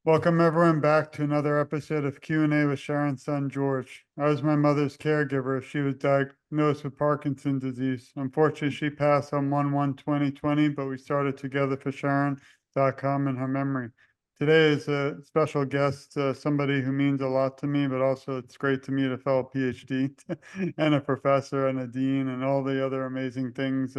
Welcome everyone back to another episode of Q&A with Sharon's son George. I was my mother's caregiver. She was diagnosed with Parkinson's disease. Unfortunately, she passed on 1/1/2020, but we started Together for Sharon.com in her memory. Today is a special guest, somebody who means a lot to me, but also it's great to meet a fellow PhD and a professor and a dean and all the other amazing things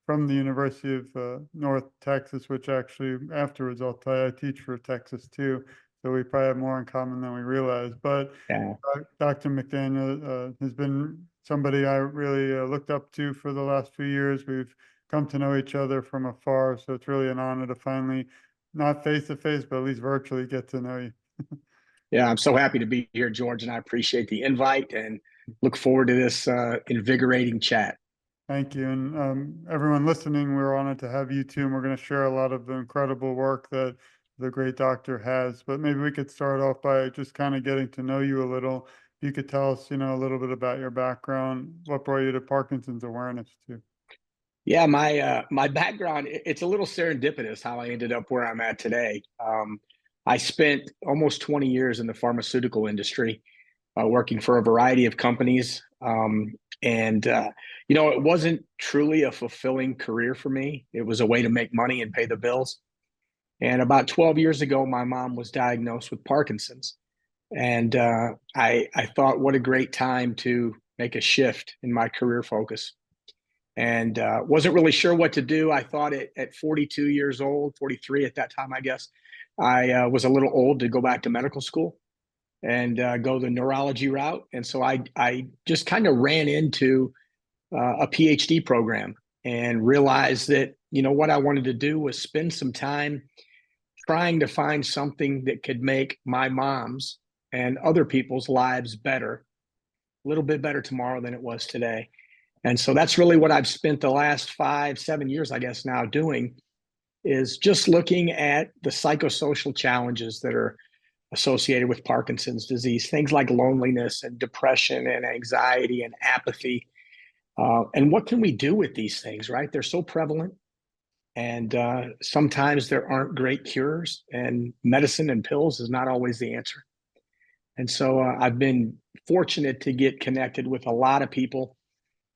from the University of North Texas, which actually afterwards I'll tell you, I teach for Texas too. So we probably have more in common than we realize. But Yeah. Dr. McDaniel has been somebody I really looked up to for the last few years. We've come to know each other from afar. So it's really an honor to finally, not face to face, but at least virtually get to know you. Yeah, I'm so happy to be here, George, and I appreciate the invite and look forward to this invigorating chat. Thank you. And everyone listening, we're honored to have you too. And we're going to share a lot of the incredible work that the great doctor has. But maybe we could start off by just kind of getting to know you a little. You could tell us, a little bit about your background, what brought you to Parkinson's awareness too. Yeah, my background, it's a little serendipitous how I ended up where I'm at today. I spent almost 20 years in the pharmaceutical industry, working for a variety of companies. And it wasn't truly a fulfilling career for me. It was a way to make money and pay the bills. And about 12 years ago, my mom was diagnosed with Parkinson's. And I thought, what a great time to make a shift in my career focus. And wasn't really sure what to do. I thought at 42 years old, 43 at that time, I guess, I was a little old to go back to medical school and go the neurology route. And so I just kind of ran into a PhD program and realized that, what I wanted to do was spend some time trying to find something that could make my mom's and other people's lives better, a little bit better tomorrow than it was today. And so that's really what I've spent the last 5, 7 years, I guess, now doing, is just looking at the psychosocial challenges that are associated with Parkinson's disease, things like loneliness and depression and anxiety and apathy. And what can we do with these things, right? They're so prevalent. And sometimes there aren't great cures, and medicine and pills is not always the answer. And so I've been fortunate to get connected with a lot of people.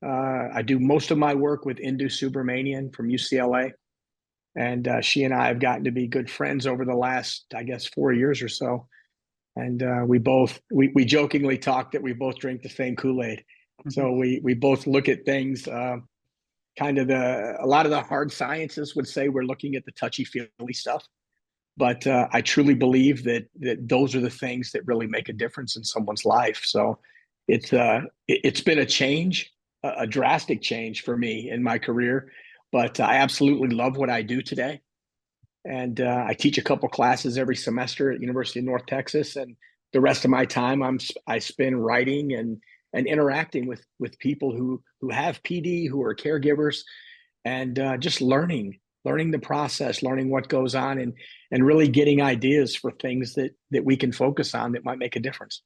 I do most of my work with Indu Subramanian from UCLA. And she and I have gotten to be good friends over the last, I guess, 4 years or so. And we jokingly talk that we both drink the same Kool-Aid. So we both look at things kind of a lot of the hard sciences would say we're looking at the touchy-feely stuff. But I truly believe that those are the things that really make a difference in someone's life. So it's been a change, a drastic change for me in my career. But I absolutely love what I do today. And I teach a couple classes every semester at University of North Texas. And the rest of my time I spend writing and interacting with people who have PD, who are caregivers, and just learning the process, learning what goes on, and really getting ideas for things that we can focus on that might make a difference.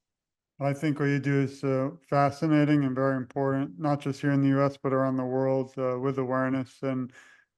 I think what you do is fascinating and very important, not just here in the US, but around the world with awareness. And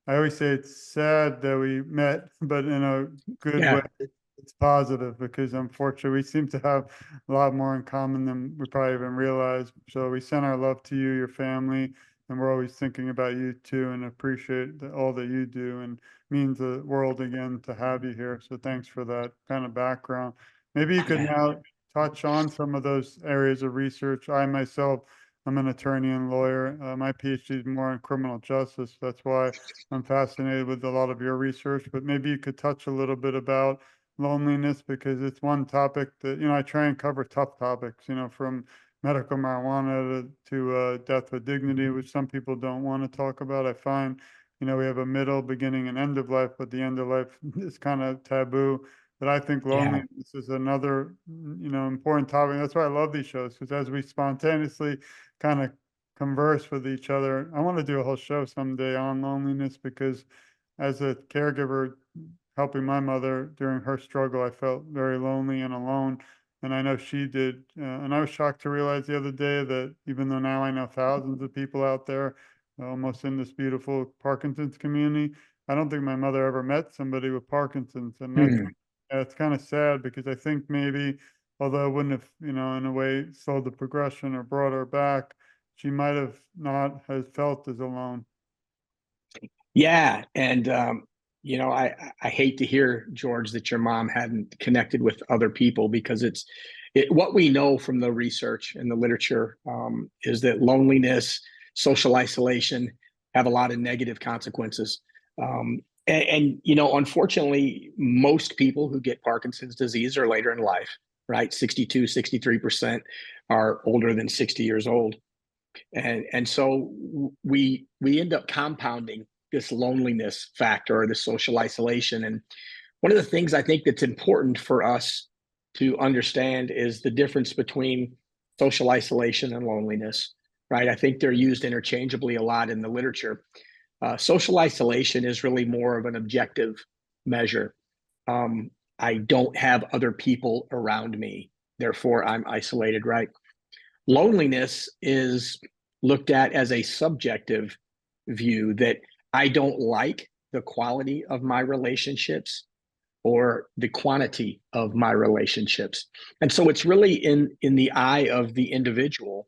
I always say it's sad that we met, but in a good way. Yeah. It's positive because unfortunately we seem to have a lot more in common than we probably even realize. So we send our love to you, your family, and we're always thinking about you too and appreciate all that you do, and means the world again to have you here. So thanks for that kind of background. Maybe you could Yeah. now touch on some of those areas of research. I myself, I'm an attorney and lawyer. My PhD is more in criminal justice. That's why I'm fascinated with a lot of your research. But maybe you could touch a little bit about loneliness, because it's one topic that, I try and cover tough topics, from medical marijuana to death with dignity, which some people don't want to talk about. I find, we have a middle, beginning, and end of life, but the end of life is kind of taboo. But I think Yeah. loneliness is another, important topic. That's why I love these shows, because as we spontaneously kind of converse with each other, I want to do a whole show someday on loneliness, because as a caregiver helping my mother during her struggle, I felt very lonely and alone. And I know she did. And I was shocked to realize the other day that even though now I know thousands of people out there, almost in this beautiful Parkinson's community, I don't think my mother ever met somebody with Parkinson's. And that's Hmm. Yeah, it's kind of sad because I think maybe, although it wouldn't have, in a way slowed the progression or brought her back, she might have not have felt as alone. Yeah, and I hate to hear, George, that your mom hadn't connected with other people, because what we know from the research and the literature is that loneliness, social isolation have a lot of negative consequences. Unfortunately, most people who get Parkinson's disease are later in life, right? 62, 63% are older than 60 years old. And so we end up compounding this loneliness factor or the social isolation. And one of the things I think that's important for us to understand is the difference between social isolation and loneliness, right? I think they're used interchangeably a lot in the literature. Social isolation is really more of an objective measure. I don't have other people around me, therefore I'm isolated, right? Loneliness is looked at as a subjective view, that I don't like the quality of my relationships or the quantity of my relationships. And so it's really in the eye of the individual,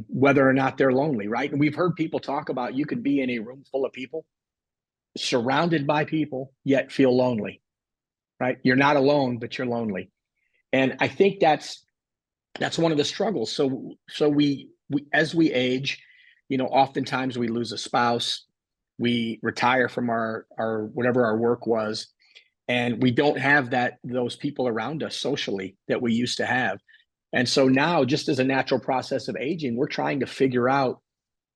whether or not they're lonely, right? And we've heard people talk about, you could be in a room full of people, surrounded by people, yet feel lonely, right? You're not alone, but you're lonely. And I think that's one of the struggles. So we as we age, oftentimes we lose a spouse, we retire from our whatever our work was, and we don't have those people around us socially that we used to have. And so now, just as a natural process of aging, we're trying to figure out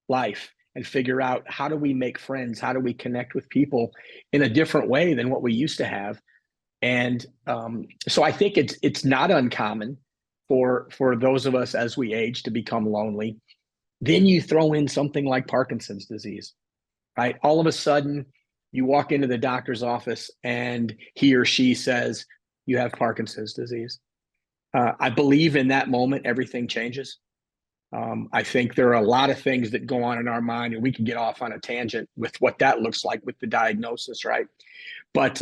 life and figure out, how do we make friends, how do we connect with people in a different way than what we used to have. And so I think it's not uncommon for those of us as we age to become lonely. Then you throw in something like Parkinson's disease, right? All of a sudden, you walk into the doctor's office and he or she says, you have Parkinson's disease. I believe in that moment, everything changes. I think there are a lot of things that go on in our mind, and we can get off on a tangent with what that looks like with the diagnosis, right? But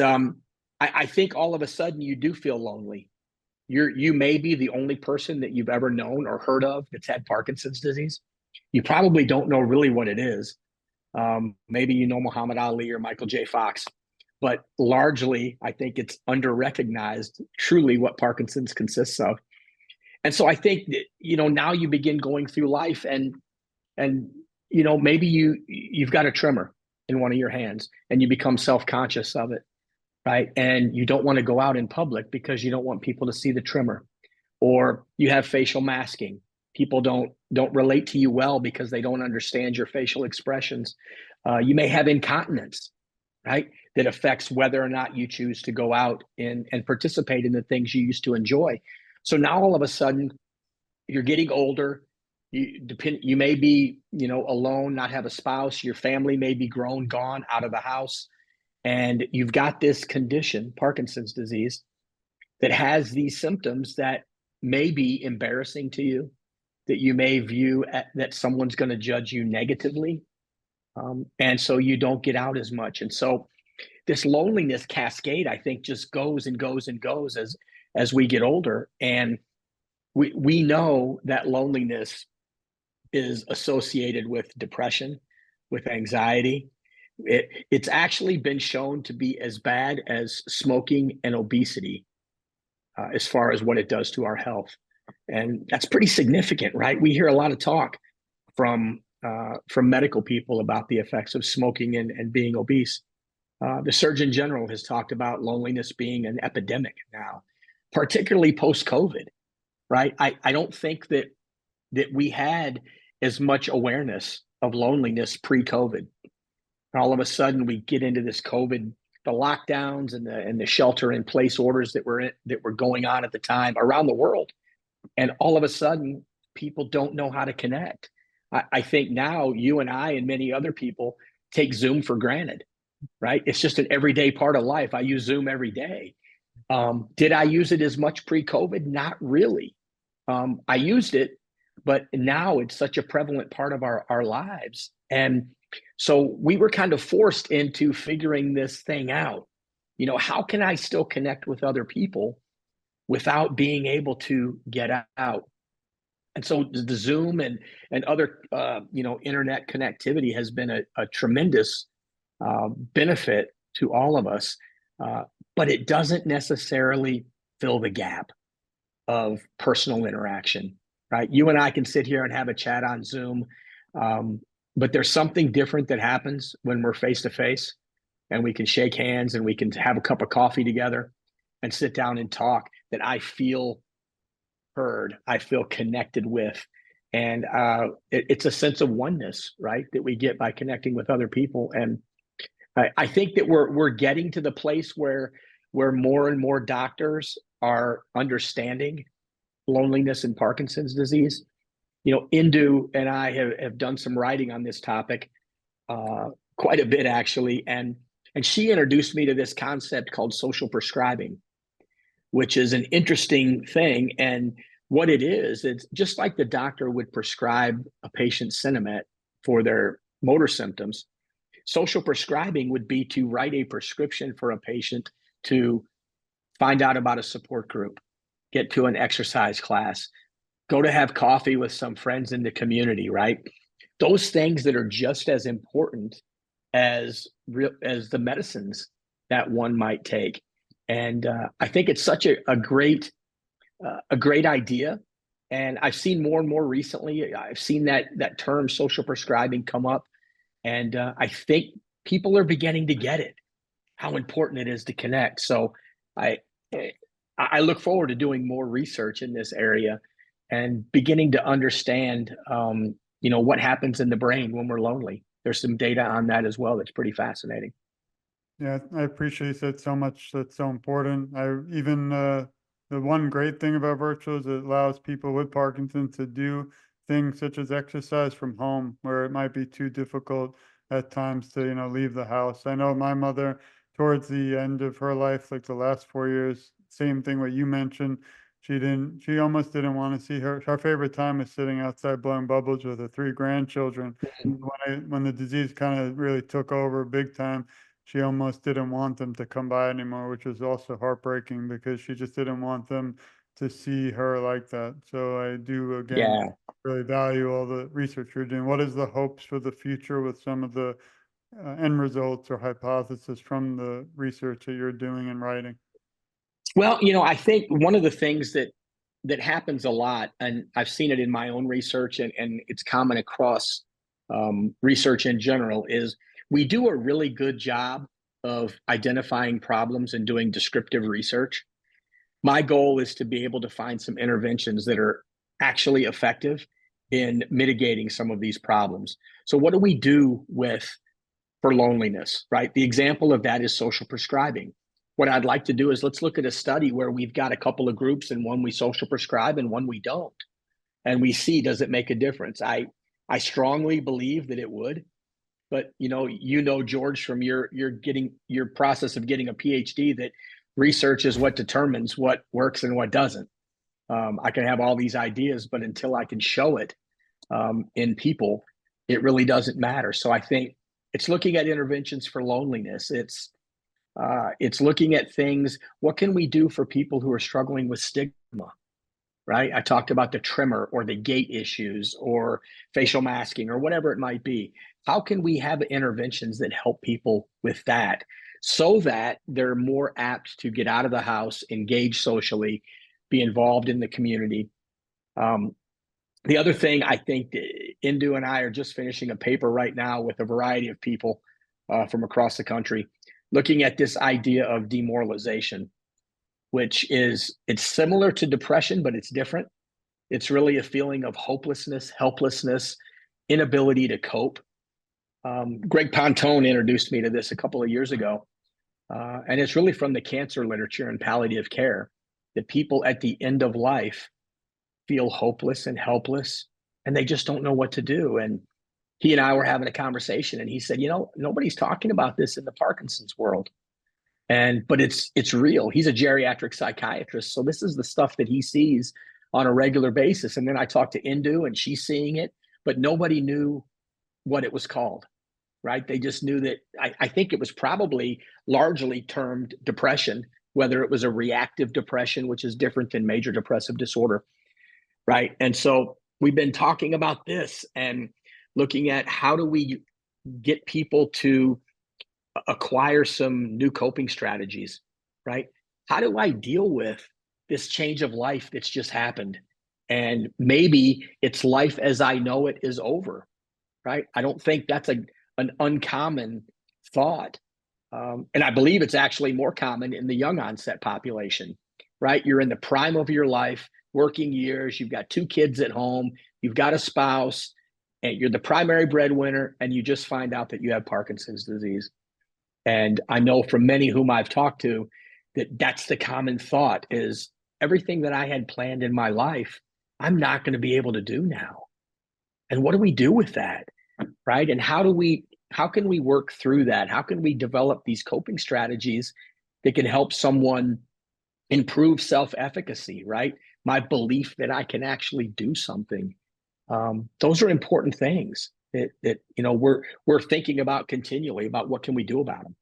I think all of a sudden you do feel lonely. You may be the only person that you've ever known or heard of that's had Parkinson's disease. You probably don't know really what it is. Maybe you know Muhammad Ali or Michael J. Fox, but largely I think it's under-recognized truly what Parkinson's consists of. And so I think that, now you begin going through life, and maybe you've got a tremor in one of your hands and you become self-conscious of it, right? And you don't want to go out in public because you don't want people to see the tremor. Or you have facial masking. People don't relate to you well because they don't understand your facial expressions. You may have incontinence, right? That affects whether or not you choose to go out and participate in the things you used to enjoy. So now all of a sudden, you're getting older. You may be, alone, not have a spouse. Your family may be grown, gone, out of the house. And you've got this condition, Parkinson's disease, that has these symptoms that may be embarrassing to you, that you may view that someone's going to judge you negatively. And so you don't get out as much. And so this loneliness cascade, I think, just goes and goes and goes as we get older. And we know that loneliness is associated with depression, with anxiety. It's actually been shown to be as bad as smoking and obesity, as far as what it does to our health. And that's pretty significant, right? We hear a lot of talk from medical people about the effects of smoking and being obese. The Surgeon General has talked about loneliness being an epidemic now, particularly post-COVID, right? I don't think that we had as much awareness of loneliness pre-COVID. All of a sudden, we get into this COVID, the lockdowns and the shelter-in-place orders that were going on at the time around the world, and all of a sudden, people don't know how to connect. I think now you and I and many other people take Zoom for granted, right? It's just an everyday part of life. I use Zoom every day. Did I use it as much pre-COVID? Not really. I used it, but now it's such a prevalent part of our lives. And so we were kind of forced into figuring this thing out. how can I still connect with other people without being able to get out? And so the Zoom and other internet connectivity has been a tremendous benefit to all of us, but it doesn't necessarily fill the gap of personal interaction, right? You and I can sit here and have a chat on Zoom, but there's something different that happens when we're face to face, and we can shake hands and we can have a cup of coffee together and sit down and talk, that I feel heard, I feel connected with. And it's a sense of oneness, right, that we get by connecting with other people. And I think that we're getting to the place where more and more doctors are understanding loneliness and Parkinson's disease. Indu and I have done some writing on this topic, quite a bit actually, and she introduced me to this concept called social prescribing, which is an interesting thing. And what it is, it's just like the doctor would prescribe a patient Sinemet for their motor symptoms. Social prescribing would be to write a prescription for a patient to find out about a support group, get to an exercise class, go to have coffee with some friends in the community, right? Those things that are just as important as the medicines that one might take. And I think it's such a great idea. And I've seen more and more recently, I've seen that term social prescribing come up. And I think people are beginning to get it, how important it is to connect. So I look forward to doing more research in this area and beginning to understand, what happens in the brain when we're lonely. There's some data on that as well that's pretty fascinating. Yeah, I appreciate that so much. That's so important. The one great thing about virtual is it allows people with Parkinson's to do things such as exercise from home, where it might be too difficult at times to, leave the house. I know my mother, towards the end of her life, like the last 4 years, same thing what you mentioned. She almost didn't want to see her favorite time is sitting outside blowing bubbles with her three grandchildren. When the disease kind of really took over big time, she almost didn't want them to come by anymore, which was also heartbreaking because she just didn't want them to see her like that. So I do, again, Yeah. really value all the research you're doing. What is the hopes for the future with some of the end results or hypothesis from the research that you're doing and writing? Well, I think one of the things that happens a lot, and I've seen it in my own research, and it's common across research in general, is we do a really good job of identifying problems and doing descriptive research. My goal is to be able to find some interventions that are actually effective in mitigating some of these problems. So what do we do for loneliness, right? The example of that is social prescribing. What I'd like to do is let's look at a study where we've got a couple of groups, and one we social prescribe and one we don't. And we see, does it make a difference? I strongly believe that it would. But George, from your process of getting a PhD, that research is what determines what works and what doesn't. I can have all these ideas, but until I can show it in people, it really doesn't matter. So I think it's looking at interventions for loneliness. It's looking at things. What can we do for people who are struggling with stigma? Right? I talked about the tremor or the gait issues or facial masking or whatever it might be. How can we have interventions that help people with that so that they're more apt to get out of the house, engage socially, be involved in the community? The other thing, I think Indu and I are just finishing a paper right now with a variety of people from across the country, looking at this idea of demoralization, which it's similar to depression, but it's different. It's really a feeling of hopelessness, helplessness, inability to cope. Greg Pontone introduced me to this a couple of years ago. And it's really from the cancer literature and palliative care, that people at the end of life feel hopeless and helpless, and they just don't know what to do. And he and I were having a conversation, and he said, nobody's talking about this in the Parkinson's world. But it's real. He's a geriatric psychiatrist, so this is the stuff that he sees on a regular basis. And then I talked to Indu, and she's seeing it, but nobody knew what it was called, right? They just knew that I think it was probably largely termed depression, whether it was a reactive depression, which is different than major depressive disorder, right? And so we've been talking about this and looking at how do we get people to acquire some new coping strategies, right? How do I deal with this change of life that's just happened? And maybe it's life as I know it is over, right? I don't think that's an uncommon thought. And I believe it's actually more common in the young onset population, right? You're in the prime of your life, working years, you've got 2 kids at home, you've got a spouse, and you're the primary breadwinner, and you just find out that you have Parkinson's disease. And I know from many whom I've talked to that that's the common thought is everything that I had planned in my life, I'm not going to be able to do now. And what do we do with that? Right? And how can we work through that? How can we develop these coping strategies that can help someone improve self-efficacy, right? My belief that I can actually do something. Those are important things that we're thinking about continually about what can we do about them.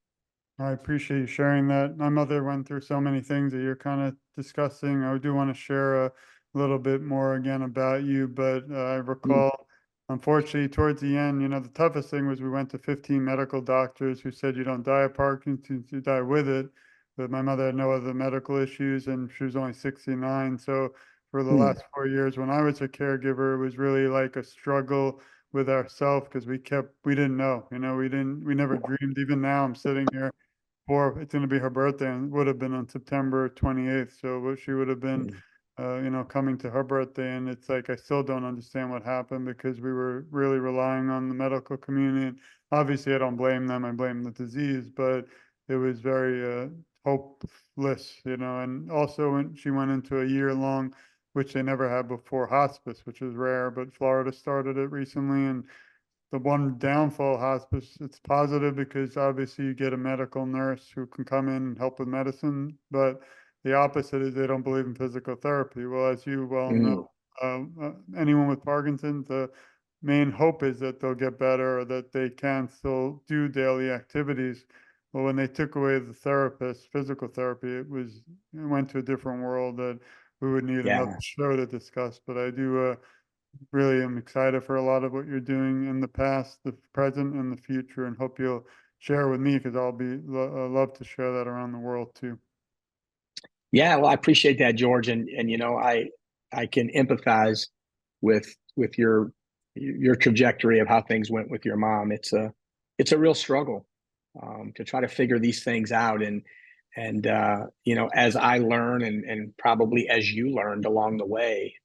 I appreciate you sharing that. My mother went through so many things that you're kind of discussing. I do want to share a little bit more again about you, but I Mm. recall, unfortunately, towards the end, the toughest thing was we went to 15 medical doctors who said you don't die of Parkinson's, you die with it. But my mother had no other medical issues and she was only 69. So for the Mm. last 4 years, when I was a caregiver, it was really like a struggle with ourselves because we didn't know, we never dreamed. Even now, I'm sitting here it's going to be her birthday and would have been on September 28th. So she would have been, Mm. coming to her birthday. And it's like, I still don't understand what happened because we were really relying on the medical community. And obviously, I don't blame them. I blame the disease, but it was very hopeless, and also when she went into a year long, which they never had before, hospice, which is rare, but Florida started it recently. And the one downfall hospice, it's positive because obviously you get a medical nurse who can come in and help with medicine, but the opposite is they don't believe in physical therapy. Well, as you well know, Mm. anyone with Parkinson's, the main hope is that they'll get better or that they can still do daily activities. Well, when they took away the therapist, physical therapy, it went to a different world that we would need another Yeah. show to discuss. But I do really am excited for a lot of what you're doing in the past, the present, and the future, and hope you'll share with me because I'll be love to share that around the world too. Yeah, well, I appreciate that, George, and I can empathize with your trajectory of how things went with your mom. It's a real struggle to try to figure these things out, and as I learn and probably as you learned along the way,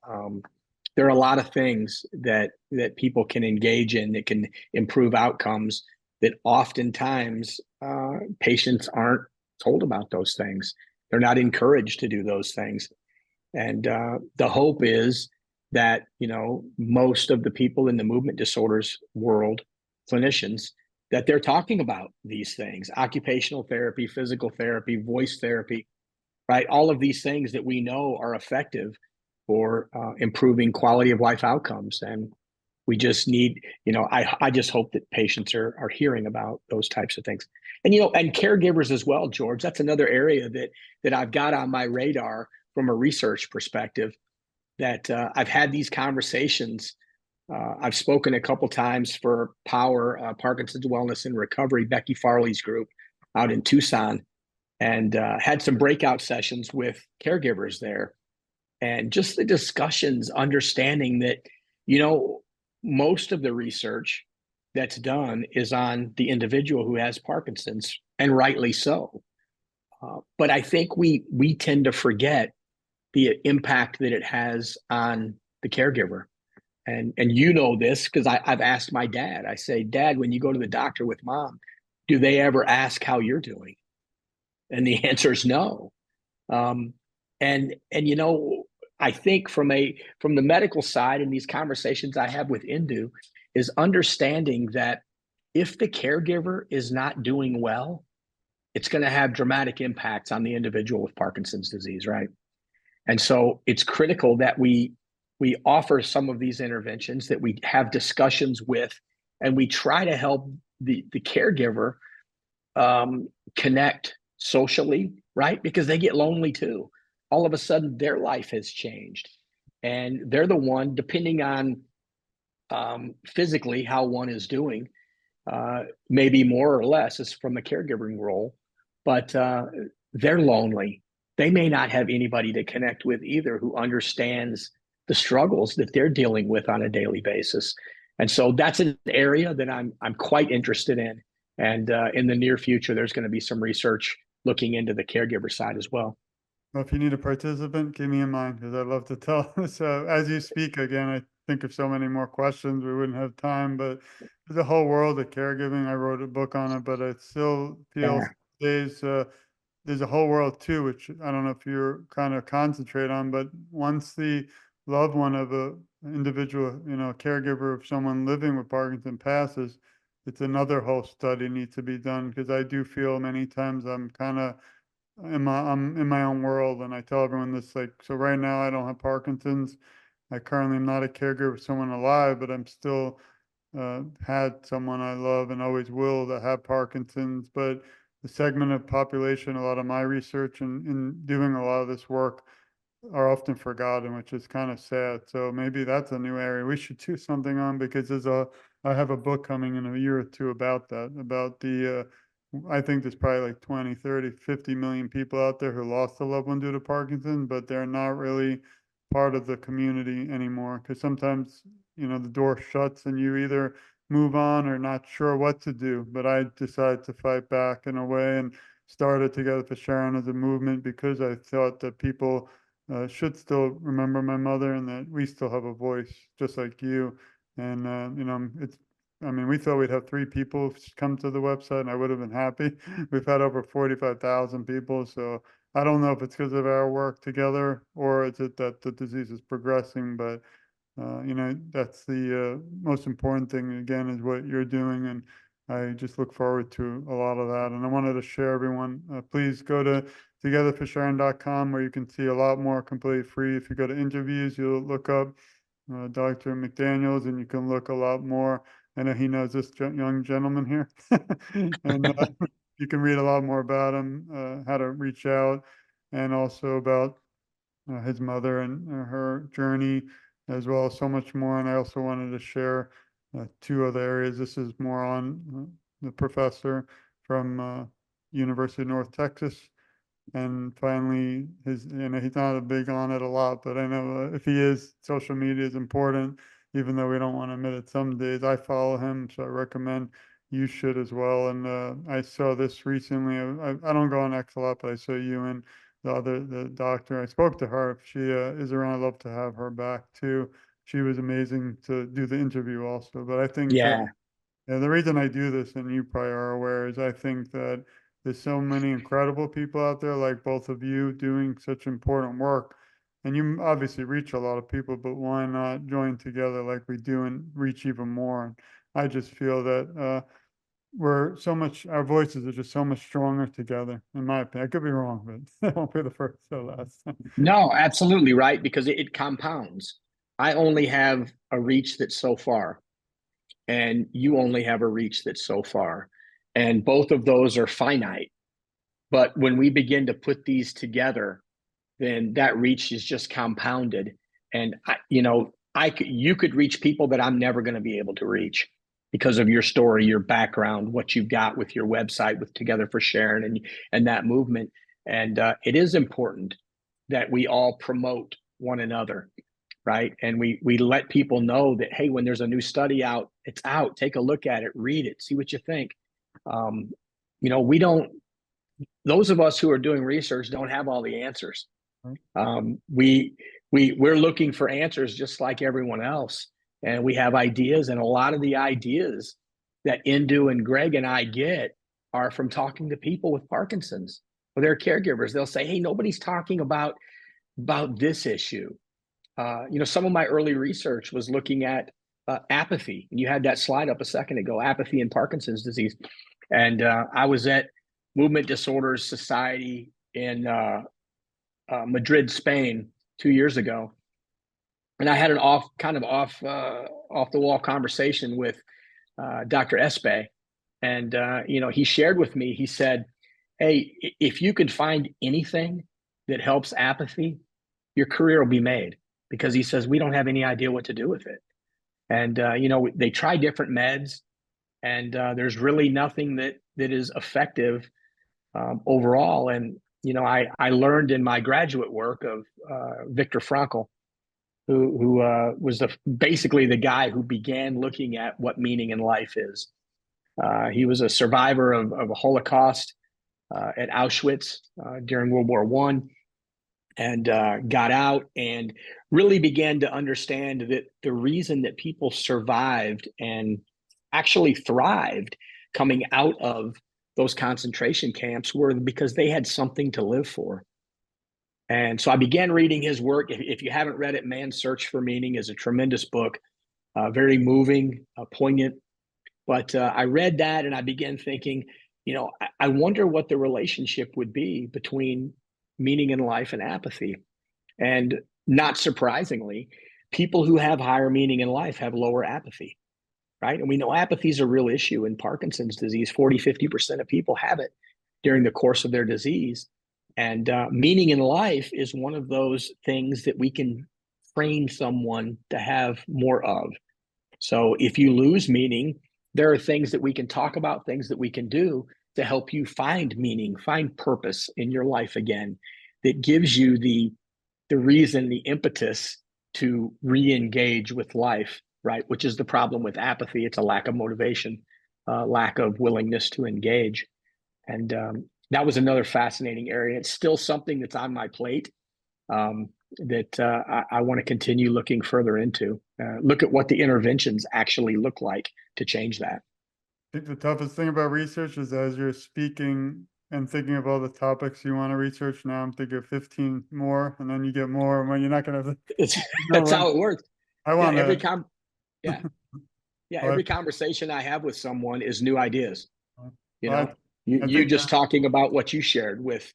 there are a lot of things that people can engage in that can improve outcomes that oftentimes patients aren't told about those things. They're not encouraged to do those things. And the hope is that, most of the people in the movement disorders world, clinicians, that they're talking about these things, occupational therapy, physical therapy, voice therapy, right? All of these things that we know are effective for improving quality of life outcomes. And we just need, I just hope that patients are hearing about those types of things. And caregivers as well, George. That's another area that I've got on my radar from a research perspective. That I've had these conversations. I've spoken a couple times for Power, Parkinson's Wellness and Recovery, Becky Farley's group out in Tucson, and had some breakout sessions with caregivers there. And just the discussions, understanding that, most of the research that's done is on the individual who has Parkinson's, and rightly so. But I think we tend to forget the impact that it has on the caregiver. And this because I've asked my dad. I say, Dad, when you go to the doctor with mom, do they ever ask how you're doing? And the answer is no. Um, and I think from the medical side in these conversations I have with Indu is understanding that if the caregiver is not doing well, it's going to have dramatic impacts on the individual with Parkinson's disease, right? And so it's critical that we offer some of these interventions, that we have discussions with, and we try to help the caregiver connect socially, right? Because they get lonely too. All of a sudden, their life has changed, and they're the one, depending on physically how one is doing, maybe more or less is from a caregiving role, but they're lonely. They may not have anybody to connect with either who understands the struggles that they're dealing with on a daily basis. And so that's an area that I'm quite interested in. And in the near future, there's going to be some research looking into the caregiver side as well. Well, if you need a participant, keep me in mind because I'd love to tell. So as you speak again, I think of so many more questions. We wouldn't have time, but there's a whole world of caregiving. I wrote a book on it, but I still feel Yeah. there's a whole world too, which I don't know if you're kind of concentrate on, but once the loved one of a individual, a caregiver of someone living with Parkinson passes, it's another whole study needs to be done because I do feel many times I'm in my own world and I tell everyone this like, so right now I don't have Parkinson's. I currently am not a caregiver of someone alive, but I'm still had someone I love and always will that have Parkinson's. But the segment of population, a lot of my research and in doing a lot of this work are often forgotten, which is kind of sad. So maybe that's a new area we should do something on because I have a book coming in a year or two about that, about I think there's probably like 20, 30, 50 million people out there who lost a loved one due to Parkinson, but they're not really part of the community anymore because sometimes, the door shuts and you either move on or not sure what to do. But I decided to fight back in a way and started Together for Sharon as a movement because I thought that people should still remember my mother and that we still have a voice just like you. And, I mean, we thought we'd have 3 people come to the website and I would have been happy. We've had over 45,000 people. So I don't know if it's because of our work together or is it that the disease is progressing, but that's the most important thing again is what you're doing. And I just look forward to a lot of that. And I wanted to share everyone, please go to togetherforsharon.com where you can see a lot more completely free. If you go to interviews, you'll look up Dr. McDaniels and you can look a lot more. I know he knows this young gentleman here. And you can read a lot more about him, how to reach out, and also about his mother and her journey, as well as so much more. And I also wanted to share 2 other areas. This is more on the professor from University of North Texas. And finally, he's not a big on it a lot, but I know if he is, social media is important, even though we don't want to admit it some days. I follow him, so I recommend you should as well. And I saw this recently. I don't go on X a lot, but I saw you and the doctor. I spoke to her. If she is around, I'd love to have her back too. She was amazing to do the interview also. But I think that Yeah. the reason I do this, and you probably are aware, is I think that there's so many incredible people out there, like both of you, doing such important work. And you obviously reach a lot of people, but why not join together like we do and reach even more? And I just feel that our voices are just so much stronger together, in my opinion. I could be wrong, but I won't be the first or last. No, absolutely right, because it compounds. I only have a reach that's so far, and you only have a reach that's so far. And both of those are finite. But when we begin to put these together, then that reach is just compounded. And you could reach people that I'm never going to be able to reach because of your story, your background, what you've got with your website, with Together for Sharon, and that movement. And it is important that we all promote one another, right? And we let people know that, hey, when there's a new study out, it's out. Take a look at it, read it, see what you think. Um, we don't. Those of us who are doing research don't have all the answers. We're looking for answers just like everyone else, and we have ideas, and a lot of the ideas that Indu and Greg and I get are from talking to people with Parkinson's or their caregivers. They'll say, "Hey, nobody's talking about this issue." Some of my early research was looking at apathy, and you had that slide up a second ago, apathy and Parkinson's disease. And I was at Movement Disorders Society in Madrid, Spain, 2 years ago, and I had an off the wall conversation with Dr. Espe, And, he shared with me, he said, hey, if you could find anything that helps apathy, your career will be made, because he says, we don't have any idea what to do with it. And, they try different meds, and there's really nothing that is effective overall. And, I learned in my graduate work of Viktor Frankl, who was basically the guy who began looking at what meaning in life is. He was a survivor of a Holocaust at Auschwitz during World War I, and got out and really began to understand that the reason that people survived and actually thrived coming out of those concentration camps were because they had something to live for. And so I began reading his work. If you haven't read it, Man's Search for Meaning is a tremendous book, very moving, poignant. But I read that and I began thinking, I wonder what the relationship would be between meaning in life and apathy. And not surprisingly, people who have higher meaning in life have lower apathy, right? And we know apathy is a real issue in Parkinson's disease. 40-50% of people have it during the course of their disease. And meaning in life is one of those things that we can train someone to have more of. So if you lose meaning, there are things that we can talk about, things that we can do to help you find meaning, find purpose in your life again, that gives you the reason, the impetus to re-engage with life, right? Which is the problem with apathy. It's a lack of motivation, lack of willingness to engage. And that was another fascinating area. It's still something that's on my plate that I want to continue looking further into. Look at what the interventions actually look like to change that. I think the toughest thing about research is as you're speaking and thinking of all the topics you want to research. Now I'm thinking of 15 more, and then you get more, and when you're not going to, That's how it works. I Yeah, want to, yeah, yeah. well, Every conversation I have with someone is new ideas. You well, know, you I you think just talking about what you shared with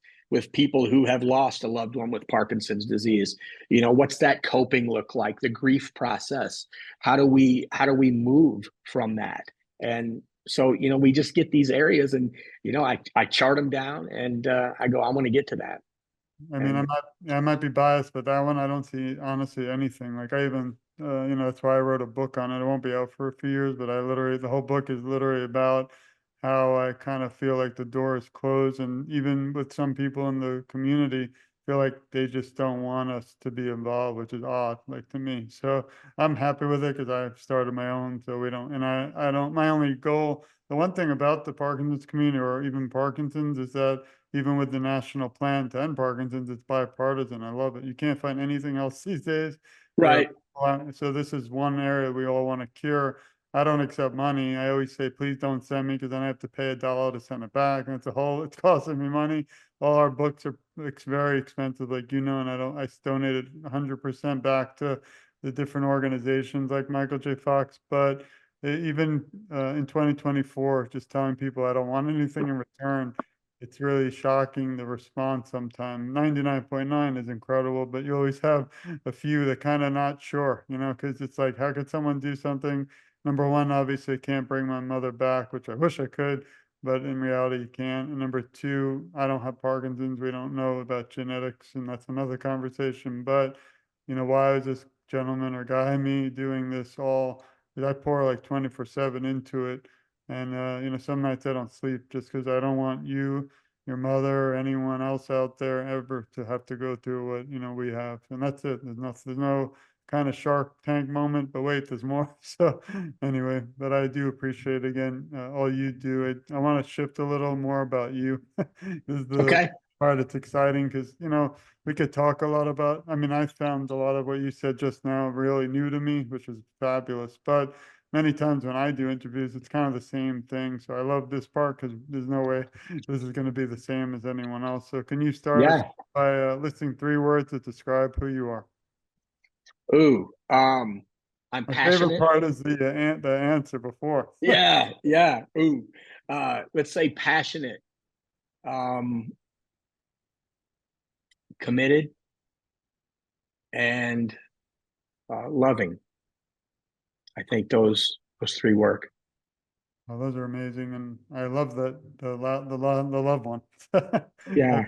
people who have lost a loved one with Parkinson's disease. What's that coping look like? The grief process. How do we move from that? And so we just get these areas, and I chart them down, and I go, I want to get to that. I mean, And I might be biased, but that one I don't see honestly anything. Like I even, that's why I wrote a book on it. It won't be out for a few years, but the whole book is literally about how I kind of feel like the door is closed, and even with some people in the community, feel like they just don't want us to be involved, which is odd, like to me. So I'm happy with it because I've started my own, so we don't, and I don't. My only goal, the one thing about the Parkinson's community or even Parkinson's is that even with the national plan to end Parkinson's, it's bipartisan. I love it. You can't find anything else these days where, right, so this is one area we all want to cure. I don't accept money. I always say, please don't send me because then I have to pay $1 to send it back. And it's costing me money. All our books are very expensive, like, and I donated 100% back to the different organizations like Michael J. Fox. But even in 2024, just telling people I don't want anything in return, it's really shocking the response sometimes. 99.9 is incredible, but you always have a few that kind of not sure, because it's like, how could someone do something? Number one, obviously, I can't bring my mother back, which I wish I could, but in reality, you can't. And number two, I don't have Parkinson's. We don't know about genetics, and that's another conversation. But, why is this gentleman or guy, me, doing this all? Because I pour like 24/7 into it. And, some nights I don't sleep just because I don't want you, your mother, or anyone else out there ever to have to go through what, we have. And that's it. There's no kind of Shark Tank moment, but wait, there's more. So anyway, but I do appreciate again all you do. I want to shift a little more about you. This is the okay, part that's exciting because, we could talk a lot about, I mean, I found a lot of what you said just now really new to me, which is fabulous. But many times when I do interviews, it's kind of the same thing. So I love this part because there's no way this is going to be the same as anyone else. So can you start us yeah. by listing 3 words that describe who you are? Ooh, I'm My favorite passionate. part is the answer before. Yeah, yeah. Ooh, let's say passionate, um, committed, and loving. I think those three work. Oh, those are amazing, and I love that the loved one. Yeah.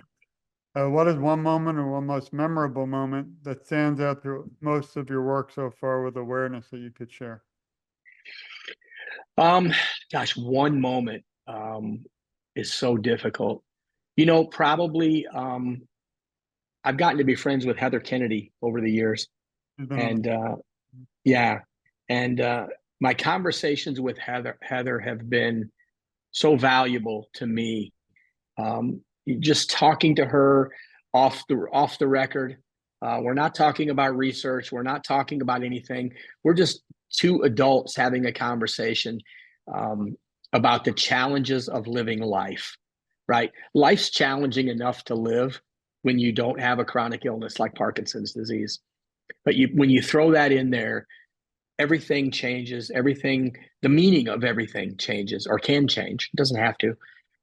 What is one moment or one most memorable moment that stands out through most of your work so far with awareness that you could share? Um, Gosh, one moment is so difficult. Probably I've gotten to be friends with Heather Kennedy over the years. You've been on the. And yeah, and my conversations with Heather have been so valuable to me. Um, just talking to her off the record. We're not talking about research. We're not talking about anything. We're just two adults having a conversation um, about the challenges of living life. Right, life's challenging enough to live when you don't have a chronic illness like Parkinson's disease. But when you throw that in there, everything changes. Everything, the meaning of everything changes or can change. It doesn't have to,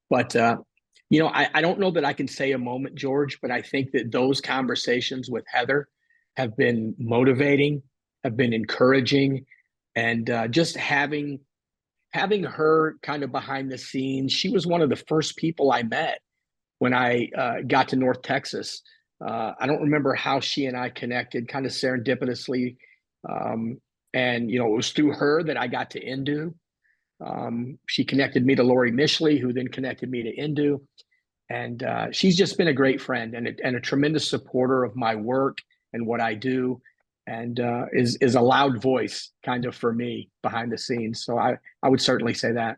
but I don't know that I can say a moment, George, but I think that those conversations with Heather have been motivating, have been encouraging, and just having her kind of behind the scenes. She was one of the first people I met when I got to North Texas. I don't remember how she and I connected, kind of serendipitously, um, and it was through her that I got to Indu. She connected me to Lori Mishley, who then connected me to Indu. And she's just been a great friend and a tremendous supporter of my work and what I do, and is a loud voice kind of for me behind the scenes. So I would certainly say that.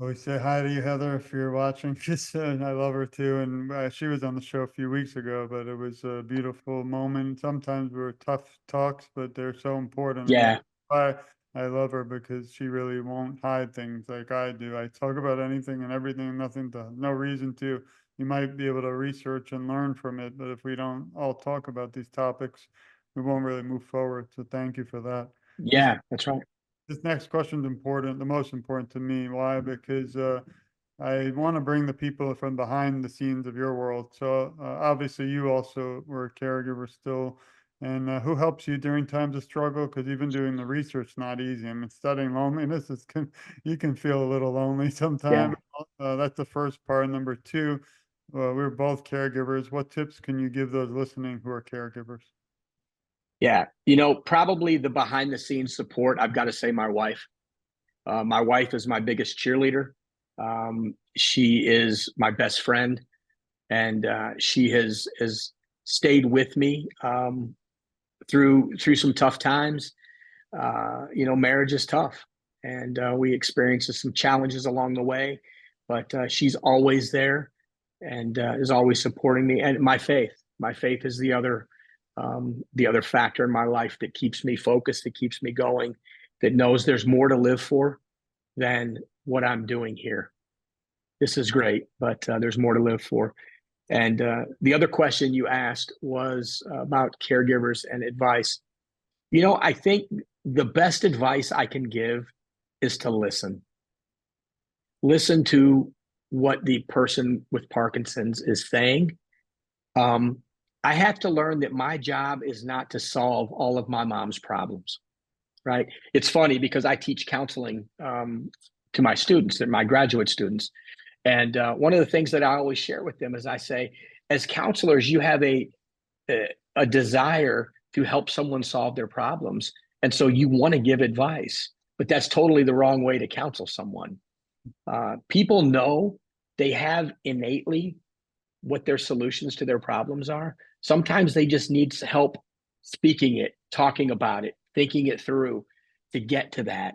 We say hi to you, Heather, if you're watching. I love her too, and she was on the show a few weeks ago. But it was a beautiful moment. Sometimes we're tough talks, but they're so important, and that's Yeah, why I love her because she really won't hide things like I do. I talk about anything and everything, nothing to, no reason to. You might be able to research and learn from it, but if we don't all talk about these topics, we won't really move forward. So thank you for that. This yeah, that's right. this next question is important, the most important to me. Why? Because I want to bring the people from behind the scenes of your world. So obviously, you also were a caregiver still, and who helps you during times of struggle? Because even doing the research not easy. I mean, studying loneliness is you can feel a little lonely sometimes. Yeah, That's the first part. Number two, we're both caregivers. What tips can you give those listening who are caregivers? yeah. Probably the behind the scenes support. I've got to say, my wife. My wife is my biggest cheerleader. She is my best friend, and she has stayed with me through some tough times. Marriage is tough, and we experience some challenges along the way, but she's always there and is always supporting me. And my faith is the other factor in my life that keeps me focused, that keeps me going, that knows there's more to live for than what I'm doing here. This is great, but there's more to live for. And the other question you asked was about caregivers and advice. I think the best advice I can give is to listen. Listen to what the person with Parkinson's is saying. Um, I have to learn that my job is not to solve all of my mom's problems, right? It's funny because I teach counseling to my students, my graduate students. And one of the things that I always share with them is I say, as counselors, you have a desire to help someone solve their problems. And so you want to give advice, but that's totally the wrong way to counsel someone. People know they have innately what their solutions to their problems are. Sometimes they just need help speaking it, talking about it, thinking it through to get to that.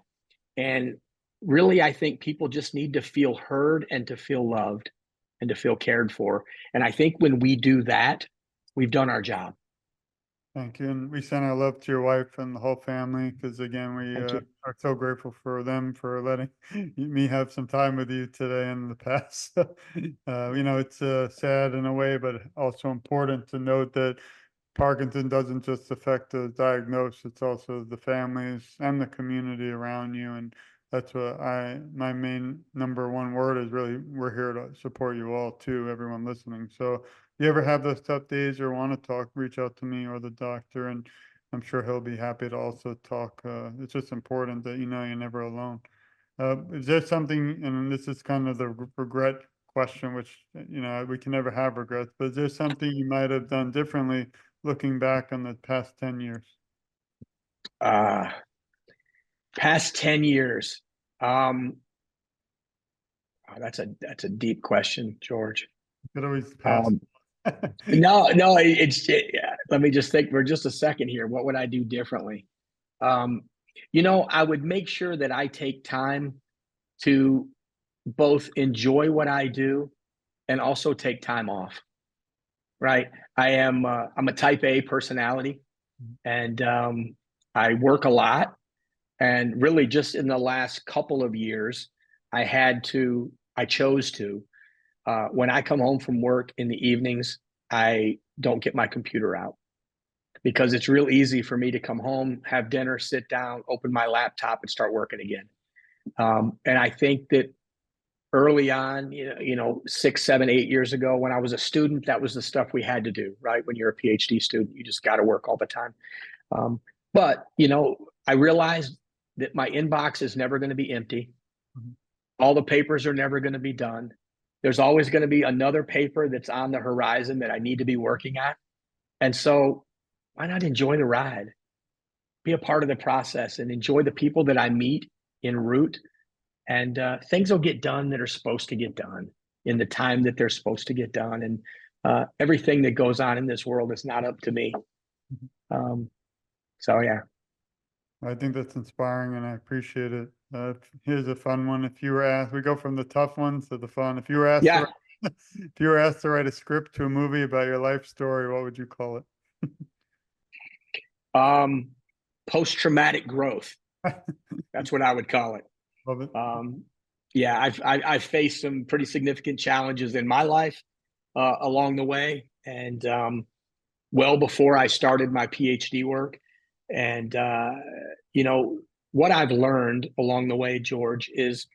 And really, I think people just need to feel heard and to feel loved and to feel cared for. And I think when we do that, we've done our job. Thank you. And we send our love to your wife and the whole family because, again, we Thank you. are so grateful for them for letting me have some time with you today and in the past. It's sad in a way, but also important to note that Parkinson doesn't just affect the diagnosed, it's also the families and the community around you. And that's what my main number one word is really, we're here to support you all too, everyone listening. So you ever have those tough days or want to talk, reach out to me or the doctor, and I'm sure he'll be happy to also talk. It's just important that you know you're never alone. Is there something, and this is kind of the regret question, which, we can never have regrets, but is there something you might have done differently looking back on the past 10 years? Uh, Past 10 years. That's a deep question, George. You could always pass. Um, no, let me just think for just a second here. What would I do differently? Um, I would make sure that I take time to both enjoy what I do and also take time off. Right? I'm a type A personality, and I work a lot. And really, just in the last couple of years, I chose to. When I come home from work in the evenings, I don't get my computer out because it's real easy for me to come home, have dinner, sit down, open my laptop, and start working again. And I think that early on, 6, 7, 8 years ago, when I was a student, that was the stuff we had to do, right? When you're a PhD student, you just got to work all the time. But I realized that my inbox is never going to be empty. Mhm. All the papers are never going to be done. There's always going to be another paper that's on the horizon that I need to be working at. And so why not enjoy the ride? Be a part of the process and enjoy the people that I meet en route. And things will get done that are supposed to get done in the time that they're supposed to get done. And everything that goes on in this world is not up to me. So, yeah. I think that's inspiring and I appreciate it. Here's a fun one. If you were asked, we go from the tough ones to the fun. If you were asked Yeah. if you were asked to write a script to a movie about your life story, what would you call Post-traumatic growth. it? That's what I would call it. Love it. Yeah, I've faced some pretty significant challenges in my life along the way, and well before I started my PhD work. And what I've learned along the way, George, is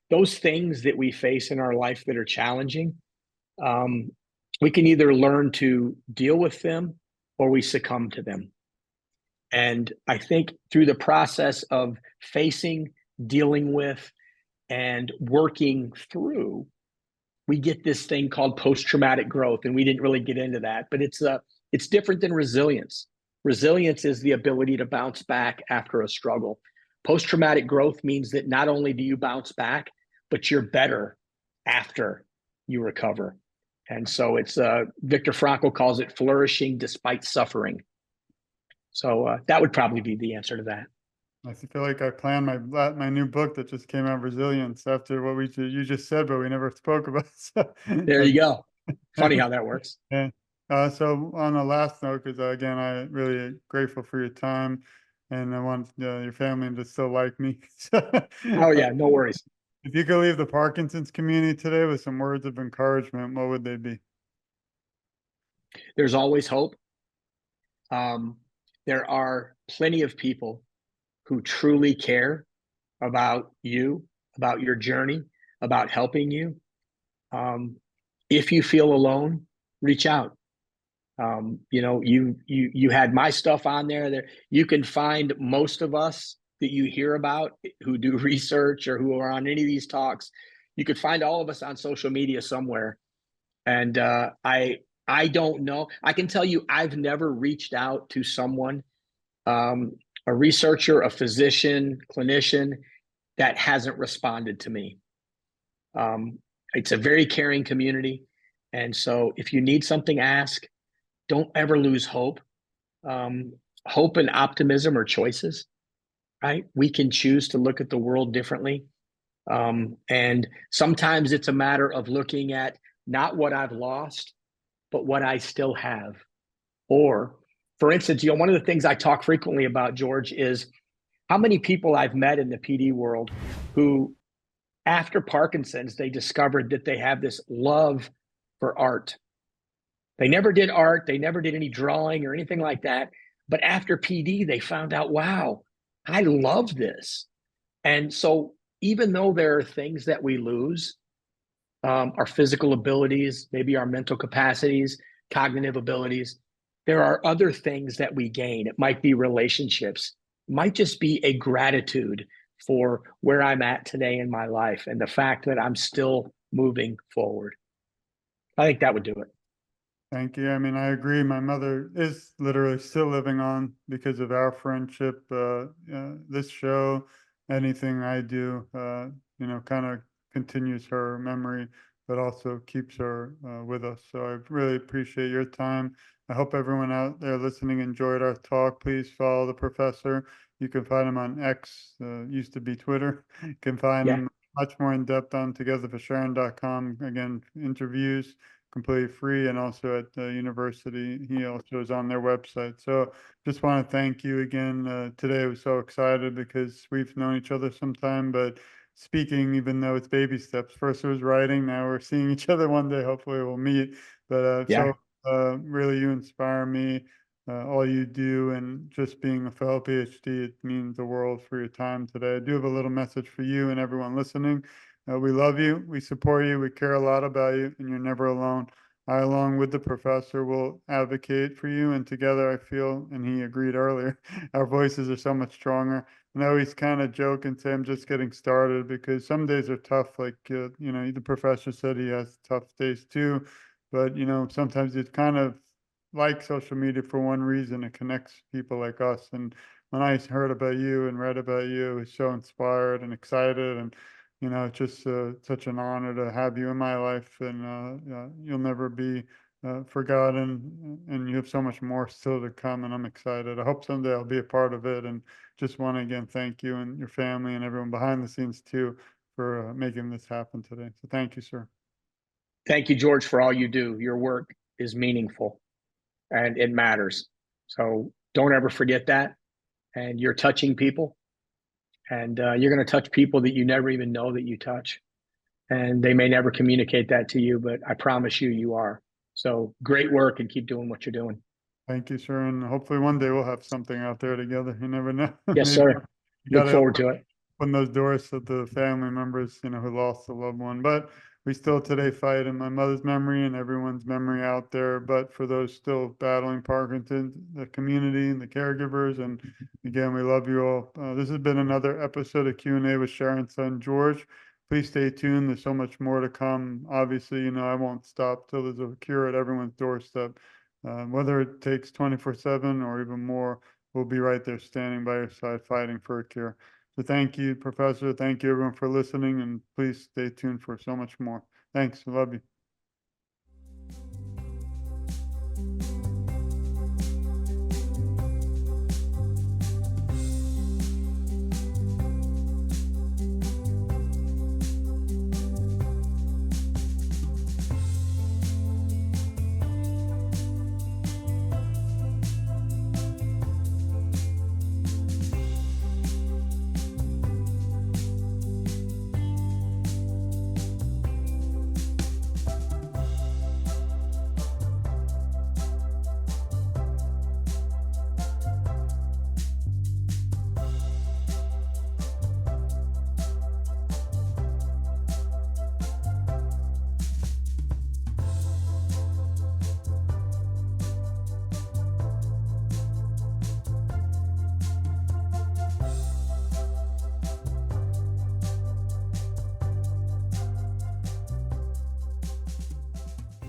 those things that we face in our life that are challenging. We can either learn to deal with them or we succumb to them. And I think through the process of facing, dealing with, and working through, we get this thing called post-traumatic growth. And we didn't really get into that, but it's different than resilience. Resilience is the ability to bounce back after a struggle. Post-traumatic growth means that not only do you bounce back, but you're better after you recover. And so it's Viktor Frankl calls it flourishing despite suffering. So that would probably be the answer to that. I feel like I planned my new book that just came out, Resilience, after what you just said, but we never spoke about. So, There you go. Funny how that works. Yeah. So on the last note, because again, I really grateful for your time, and I want your family to still like me. Oh yeah, no worries. If you could leave the Parkinson's community today with some words of encouragement, what would they be? There's always hope. There are plenty of people who truly care about you, about your journey, about helping you. If you feel alone, reach out. You had my stuff on there. You can find most of us that you hear about who do research or who are on any of these talks. You could find all of us on social media somewhere. And I don't know. I can tell you, I've never reached out to someone, a researcher, a physician, clinician, that hasn't responded to me. It's a very caring community. And so if you need something, ask. Don't ever lose hope. Hope and optimism are choices, right? We can choose to look at the world differently. And sometimes it's a matter of looking at not what I've lost, but what I still have. Or, for instance, one of the things I talk frequently about, George, is how many people I've met in the PD world who, after Parkinson's, they discovered that they have this love for art. They never did art. They never did any drawing or anything like that. But after PD, they found out, wow, I love this. And so even though there are things that we lose, our physical abilities, maybe our mental capacities, cognitive abilities, there are other things that we gain. It might be relationships. It might just be a gratitude for where I'm at today in my life and the fact that I'm still moving forward. I think that would do it. Thank you. I mean, I agree. My mother is literally still living on because of our friendship. This show, anything I do, kind of continues her memory, but also keeps her with us. So I really appreciate your time. I hope everyone out there listening enjoyed our talk. Please follow the professor. You can find him on X, used to be Twitter. You can find Yeah. him much more in depth on togetherforsharon.com. Again, interviews completely free, and also at the university he also is on their website. So just want to thank you again. Today I was so excited because we've known each other some time, but speaking, even though it's baby steps, first it was writing, now we're seeing each other one day, hopefully we'll meet. But Yeah. really you inspire me, all you do, and just being a fellow PhD, it means the world for your time today. I do have a little message for you and everyone listening. We love you, we support you, we care a lot about you, and you're never alone. I, along with the professor, will advocate for you, and together I feel, and he agreed earlier, our voices are so much stronger. I always kind of joke and say I'm just getting started because some days are tough. Like, the professor said he has tough days too, but, sometimes it's kind of like social media for one reason. It connects people like us. And when I heard about you and read about you, I was so inspired and excited. And it's just such an honor to have you in my life, and you'll never be forgotten, and you have so much more still to come, and I'm excited. I hope someday I'll be a part of it, and just want to again thank you and your family and everyone behind the scenes too for making this happen today. So thank you, sir. Thank you, George, for all you do. Your work is meaningful and it matters. So don't ever forget that. And you're touching people, and you're going to touch people that you never even know that you touch. And they may never communicate that to you, but I promise you, you are. So great work and keep doing what you're doing. Thank you, sir, and hopefully one day we'll have something out there together. You never know. Yes, Maybe sir. you got Look to forward to it. open those doors to the family members, who lost a loved one. But we still today fight in my mother's memory and everyone's memory out there. But for those still battling Parkinson, the community and the caregivers, and again, we love you all. This has been another episode of Q&A with Sharon's son, George. Please stay tuned. There's so much more to come. Obviously, I won't stop till there's a cure at everyone's doorstep. Whether it takes 24/7 or even more, we'll be right there standing by your side fighting for a cure. So thank you, Professor. Thank you, everyone, for listening, and please stay tuned for so much more. Thanks. I love you.